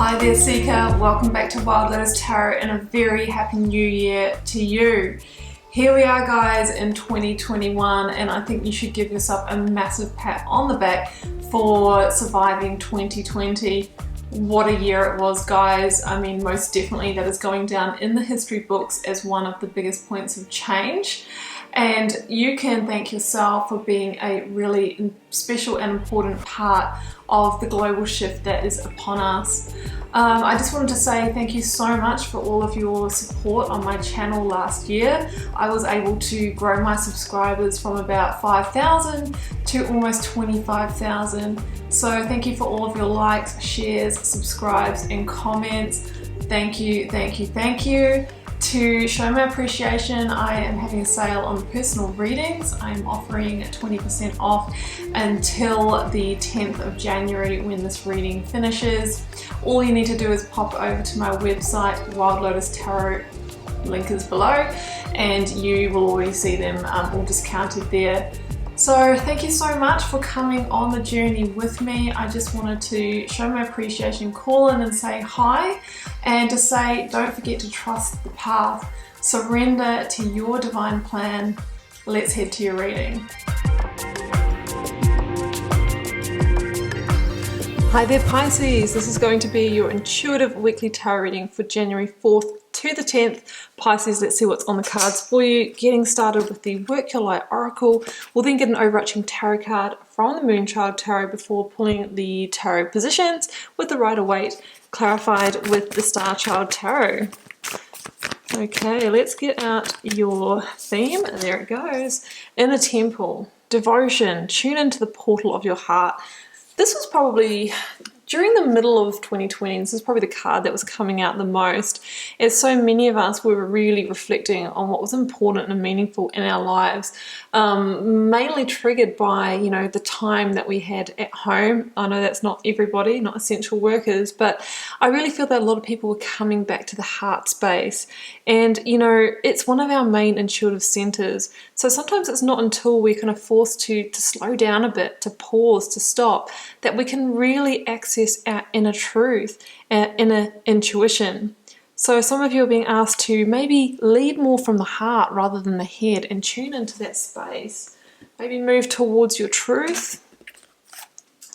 Hi there Seeker, welcome back to Wild Lotus Tarot and a very happy new year to you. Here we are guys in 2021 and I think you should give yourself a massive pat on the back for surviving 2020. What a year it was guys. I mean, most definitely that is going down in the history books as one of the biggest points of change. And you can thank yourself for being a really special and important part of the global shift that is upon us. I just wanted to say thank you so much for all of your support on my channel last year. I was able to grow my subscribers from about 5,000 to almost 25,000. So thank you for all of your likes, shares, subscribes and comments. Thank you, thank you, thank you. To show my appreciation, I am having a sale on personal readings. I'm offering 20% off until the 10th of January when this reading finishes. All you need to do is pop over to my website, Wild Lotus Tarot, link is below, and you will already see them all discounted there. So thank you so much for coming on the journey with me. I just wanted to show my appreciation, call in and say hi, and to say don't forget to trust the path. Surrender to your divine plan. Let's head to your reading. Hi there Pisces, this is going to be your intuitive weekly tarot reading for January 4th to the 10th. Pisces, let's see what's on the cards for you. Getting started with the Work Your Light Oracle. We'll then get an overarching tarot card from the Moonchild Tarot before pulling the tarot positions with the Rider-Waite clarified with the Star Child Tarot. Okay, let's get out your theme. There it goes. Inner Temple, devotion, tune into the portal of your heart. This was probably during the middle of 2020, this is probably the card that was coming out the most, as so many of us were really reflecting on what was important and meaningful in our lives, mainly triggered by, you know, the time that we had at home. I know that's not everybody, not essential workers, but I really feel that a lot of people were coming back to the heart space. And, you know, it's one of our main intuitive centers. So sometimes it's not until we're kind of forced to slow down a bit, to pause, to stop, that we can really access our inner truth, our inner intuition. So some of you are being asked to maybe lead more from the heart rather than the head and tune into that space. Maybe move towards your truth.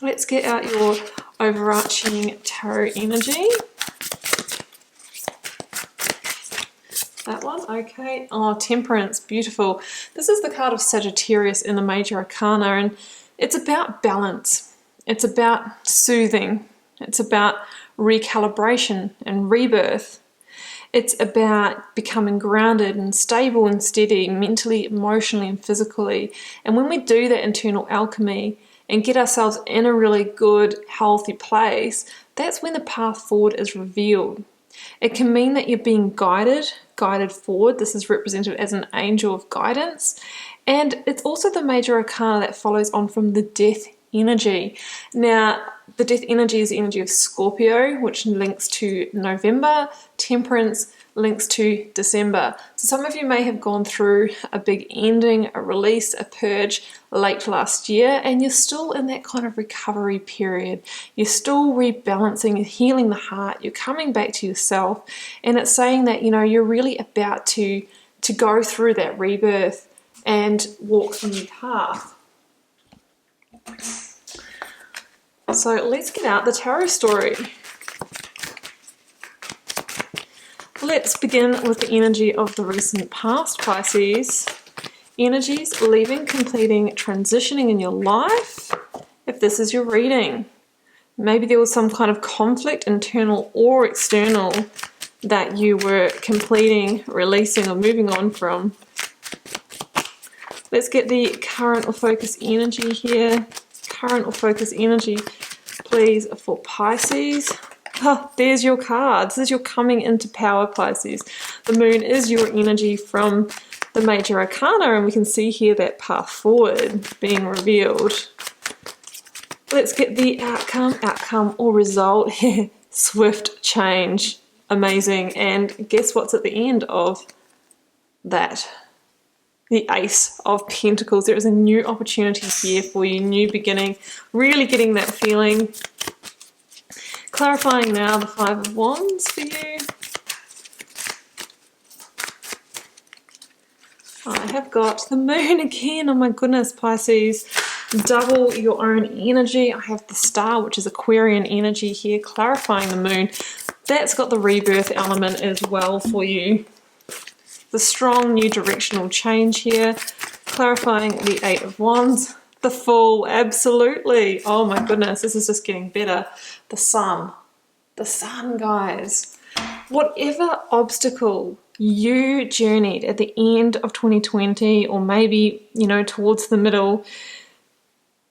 Let's get out your overarching tarot energy. That one, okay. Oh, Temperance, beautiful. This is the card of Sagittarius in the Major Arcana, and it's about balance. It's about soothing. It's about recalibration and rebirth. It's about becoming grounded and stable and steady mentally, emotionally, and physically. And when we do that internal alchemy and get ourselves in a really good, healthy place, that's when the path forward is revealed. It can mean that you're being guided forward. This is represented as an angel of guidance. And it's also the Major Arcana that follows on from the Death energy. Now, the Death energy is the energy of Scorpio, which links to November. Temperance links to December. So some of you may have gone through a big ending, a release, a purge late last year, and you're still in that kind of recovery period. You're still rebalancing, healing the heart, you're coming back to yourself, and it's saying that, you know, you're really about to go through that rebirth and walk the new path. So let's get out the tarot story. Let's begin with the energy of the recent past, Pisces. Energies leaving, completing, transitioning in your life. If this is your reading, maybe there was some kind of conflict, internal or external, that you were completing, releasing, or moving on from. Let's get the current or focus energy here. Current or focus energy, please, for Pisces. Oh, there's your card. This is your coming into power, Pisces. The moon is your energy from the Major Arcana, and we can see here that path forward being revealed. Let's get the outcome or result here. Swift change. Amazing. And guess what's at the end of that? The Ace of Pentacles. There is a new opportunity here for you, new beginning, really getting that feeling Clarifying now the Five of Wands for you. I have got the moon again. Oh my goodness, Pisces. Double your own energy. I have the star, which is Aquarian energy here, clarifying the moon. That's got the rebirth element as well for you. The strong new directional change here. Clarifying the Eight of Wands. The Fool, absolutely. Oh my goodness, this is just getting better. The Sun. The Sun, guys. Whatever obstacle you journeyed at the end of 2020, or maybe, you know, towards the middle,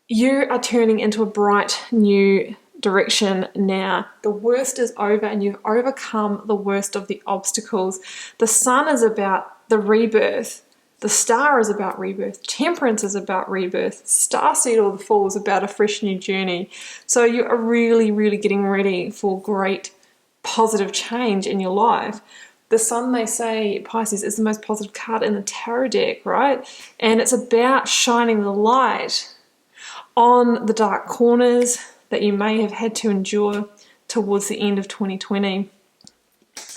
you are turning into a bright new direction now. The worst is over and you've overcome the worst of the obstacles. The Sun is about the rebirth. The Star is about rebirth. Temperance is about rebirth. Starseed or the Fool is about a fresh new journey. So you are really, really getting ready for great positive change in your life. The Sun, they say, Pisces, is the most positive card in the tarot deck, right? And it's about shining the light on the dark corners that you may have had to endure towards the end of 2020.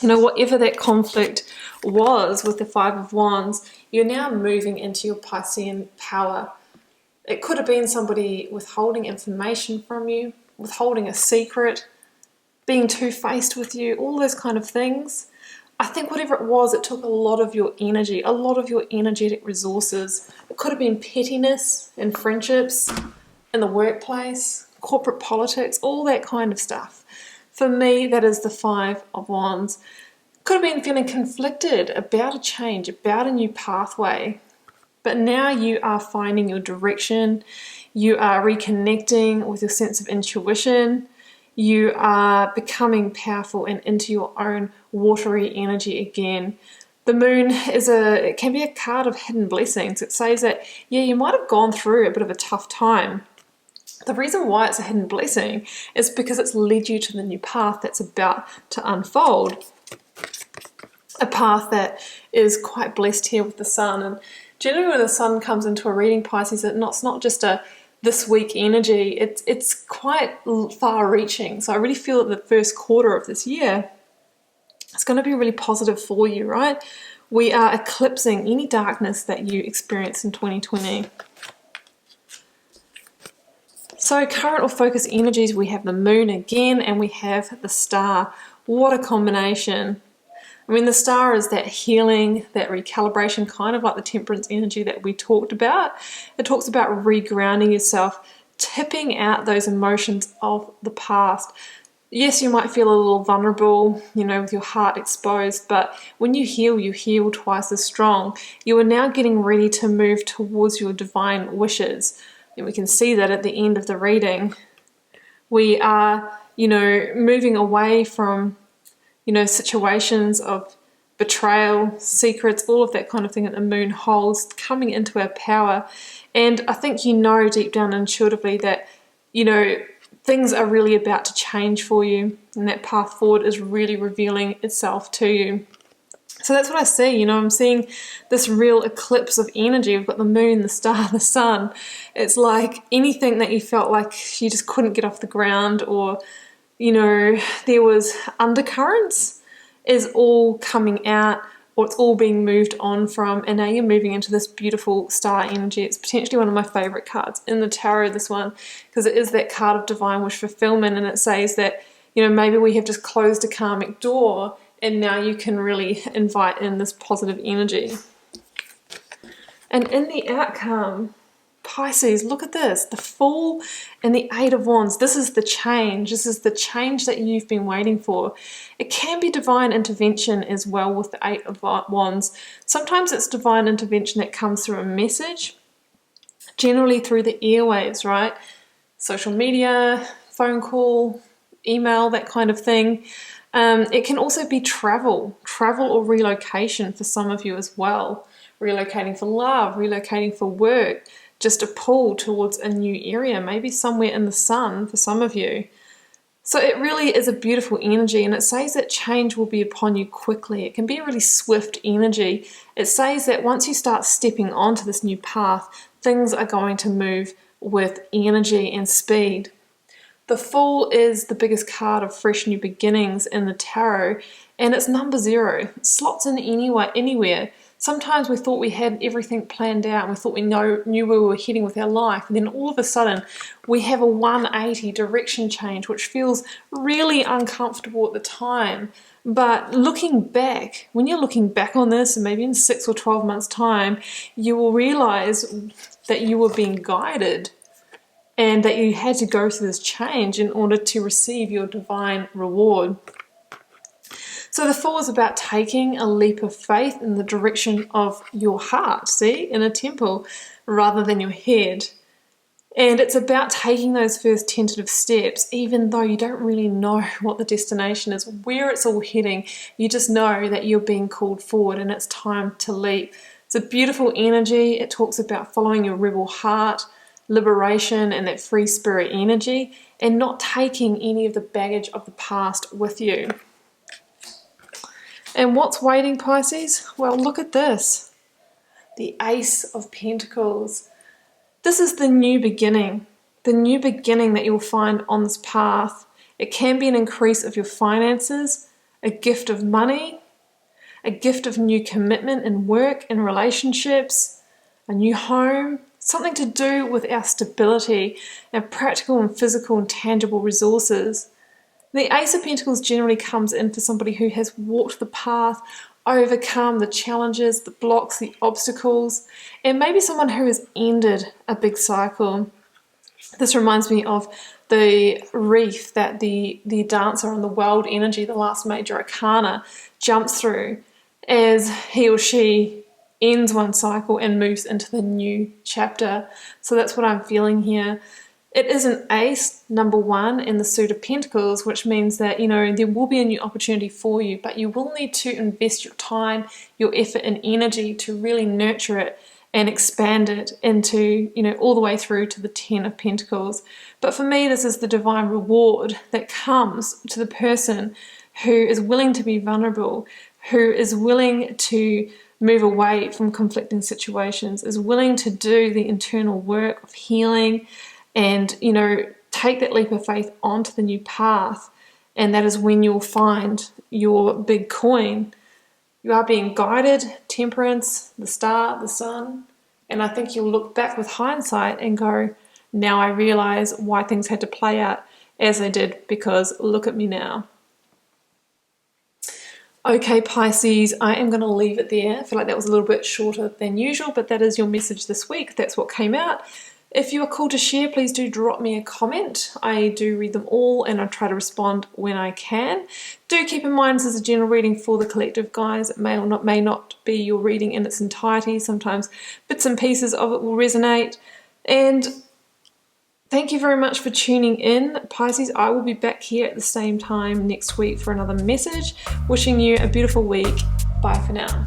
You know, whatever that conflict was with the Five of Wands, you're now moving into your Piscean power. It could have been somebody withholding information from you, withholding a secret, being two-faced with you, all those kind of things. I think whatever it was, it took a lot of your energy, a lot of your energetic resources. It could have been pettiness in friendships, in the workplace, corporate politics, all that kind of stuff. For me, that is the Five of Wands. Could have been feeling conflicted about a change, about a new pathway. But now you are finding your direction. You are reconnecting with your sense of intuition. You are becoming powerful and into your own watery energy again. The moon it can be a card of hidden blessings. It says that, yeah, you might have gone through a bit of a tough time. The reason why it's a hidden blessing is because it's led you to the new path that's about to unfold. A path that is quite blessed here with the Sun. And generally when the Sun comes into a reading, Pisces, it's not just a this week energy, it's quite far reaching. So I really feel that the first quarter of this year is going to be really positive for you, right? We are eclipsing any darkness that you experienced in 2020. So current or focus energies, we have the moon again and we have the star. What a combination. I mean, the star is that healing, that recalibration, kind of like the temperance energy that we talked about. It talks about regrounding yourself, tipping out those emotions of the past. Yes, you might feel a little vulnerable, you know, with your heart exposed, but when you heal twice as strong. You are now getting ready to move towards your divine wishes. And we can see that at the end of the reading. We are, you know, moving away from, you know, situations of betrayal, secrets, all of that kind of thing that the moon holds, coming into our power. And I think you know deep down intuitively that, you know, things are really about to change for you, and that path forward is really revealing itself to you. So that's what I see, you know, I'm seeing this real eclipse of energy. We've got the moon, the star, the sun. It's like anything that you felt like you just couldn't get off the ground, or, you know, there was undercurrents, is all coming out, or it's all being moved on from, and now you're moving into this beautiful star energy. It's potentially one of my favorite cards in the tarot, this one, because it is that card of divine wish fulfillment, and it says that, you know, maybe we have just closed a karmic door and now you can really invite in this positive energy. And in the outcome, Pisces, look at this, the Fool and the Eight of Wands. This is the change. This is the change that you've been waiting for. It can be divine intervention as well with the Eight of Wands. Sometimes it's divine intervention that comes through a message, generally through the airwaves, right? Social media, phone call, email, that kind of thing. It can also be travel or relocation for some of you as well. Relocating for love, relocating for work, just a pull towards a new area, maybe somewhere in the sun for some of you. So it really is a beautiful energy, and it says that change will be upon you quickly. It can be a really swift energy. It says that once you start stepping onto this new path, things are going to move with energy and speed. The Fool is the biggest card of fresh new beginnings in the tarot, and it's number 0. It slots in anywhere. Sometimes we thought we had everything planned out and we thought we knew where we were heading with our life, and then all of a sudden we have a 180 direction change, which feels really uncomfortable at the time. But looking back, when you're looking back on this, and maybe in 6 or 12 months' time, you will realize that you were being guided and that you had to go through this change in order to receive your divine reward. So the Fool is about taking a leap of faith in the direction of your heart, see, in a temple, rather than your head. And it's about taking those first tentative steps, even though you don't really know what the destination is, where it's all heading. You just know that you're being called forward and it's time to leap. It's a beautiful energy. It talks about following your rebel heart, liberation, and that free spirit energy, and not taking any of the baggage of the past with you. And what's waiting, Pisces? Well, look at this. The Ace of Pentacles. This is the new beginning that you'll find on this path. It can be an increase of your finances, a gift of money, a gift of new commitment in work and relationships, a new home, something to do with our stability and practical and physical and tangible resources. The Ace of Pentacles generally comes in for somebody who has walked the path, overcome the challenges, the blocks, the obstacles, and maybe someone who has ended a big cycle. This reminds me of the reef that the dancer on the Wild Energy, the last major arcana, jumps through as he or she ends one cycle and moves into the new chapter. So that's what I'm feeling here. It is an ace, number 1, in the suit of Pentacles, which means that, there will be a new opportunity for you, but you will need to invest your time, your effort and energy to really nurture it and expand it into, all the way through to the 10 of Pentacles. But for me, this is the divine reward that comes to the person who is willing to be vulnerable, who is willing to move away from conflicting situations, is willing to do the internal work of healing and, take that leap of faith onto the new path. And that is when you'll find your big coin. You are being guided, Temperance, the Star, the Sun. And I think you'll look back with hindsight and go, now I realize why things had to play out as they did, because look at me now. Okay, Pisces, I am going to leave it there. I feel like that was a little bit shorter than usual, but that is your message this week. That's what came out. If you are called to share, please do drop me a comment. I do read them all and I try to respond when I can. Do keep in mind this is a general reading for the collective, guys. It may not be your reading in its entirety. Sometimes bits and pieces of it will resonate. And thank you very much for tuning in, Pisces. I will be back here at the same time next week for another message. Wishing you a beautiful week. Bye for now.